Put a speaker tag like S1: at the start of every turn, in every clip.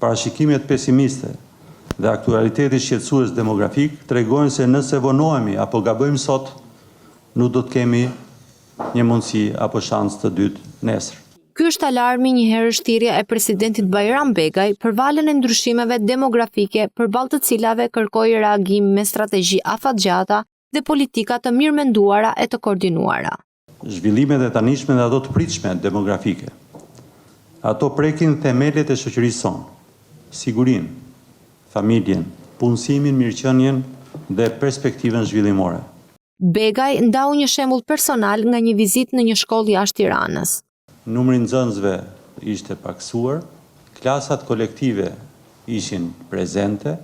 S1: Parashikimet pesimiste dhe aktualiteti shqetësues demografik tregojnë se nëse vonohemi apo gabojmë sot, nuk do të kemi një mundësi apo shans të dytë nesër.
S2: Ky është alarmi një herë shtrirja e presidentit Bajram Begaj për valën e ndryshimeve demografike përballë të cilave kërkoi reagim me strategji afatgjata dhe politika të mirëmenduara e të koordinuara.
S1: Zhvillimet e tanishme dhe ato të pritshme demografike. Ato prekin themelet e shoqërisë sonë, sigurinë, familjen, punësimin, mirëqenien dhe perspektivën zhvillimore.
S2: Begaj ndau një shembull personal nga një vizitë në një shkollë jashtë Tiranës.
S1: Numri i nxënësve ishte paksuar, klasat kolektive ishin prezente.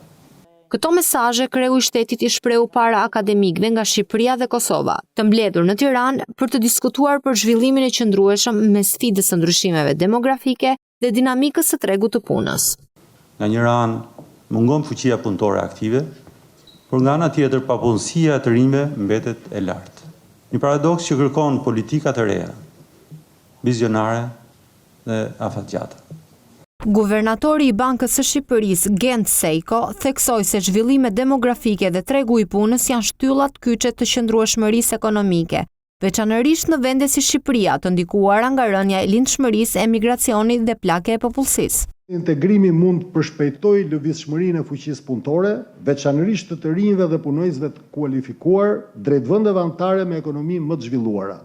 S2: Këto mesazhe kreu i shtetit i shprehu para akademikëve nga Shqipëria dhe Kosova, të mbledhur në Tiranë për të diskutuar për zhvillimin e qëndrueshëm me sfidës së ndryshimeve demografike dhe dinamikës së tregut të punës.
S1: Nga njëra anë mungon fuqia punëtore aktive, por nga ana tjetër papunësia e të rinjve mbetet e lartë. Një paradoks që kërkon politika të reja, vizionare dhe afatgjata.
S2: Guvernatori i Bankës së Shqipërisë, Gent Sejko, theksoi se zhvillimet demografike dhe tregu i punës janë shtyllat kyçe të qëndrueshmërisë ekonomike, veçanërisht në vende si Shqipëria, të ndikuara nga rënja e lindshmërisë, emigracionit dhe plagja e popullsisë.
S3: Integrimi mund të përshpejtojë lëvizshmërinë e fuqisë punëtore, veçanërisht të rinjve dhe punojësve të kualifikuar drejt vendeve anëtare me ekonomi më të zhvilluara.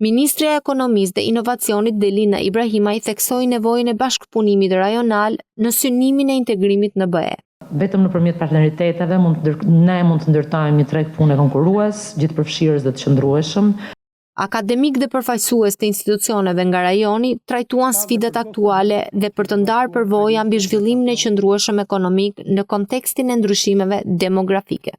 S2: Ministrja e Ekonomisë dhe Inovacionit Delina Ibrahimaj theksoi nevojën e bashkëpunimit rajonal në synimin e integrimit në BE.
S4: Vetëm nëpërmjet partneriteteve ne mund të ndërtojmë një treg pune konkurrues, gjithëpërfshirës dhe të qëndrueshëm.
S2: Akademik dhe përfaqësues të institucioneve nga rajoni trajtuan sfidat aktuale dhe për të ndarë përvoja mbi zhvillimin e qëndrueshëm ekonomik në kontekstin e ndryshimeve demografike.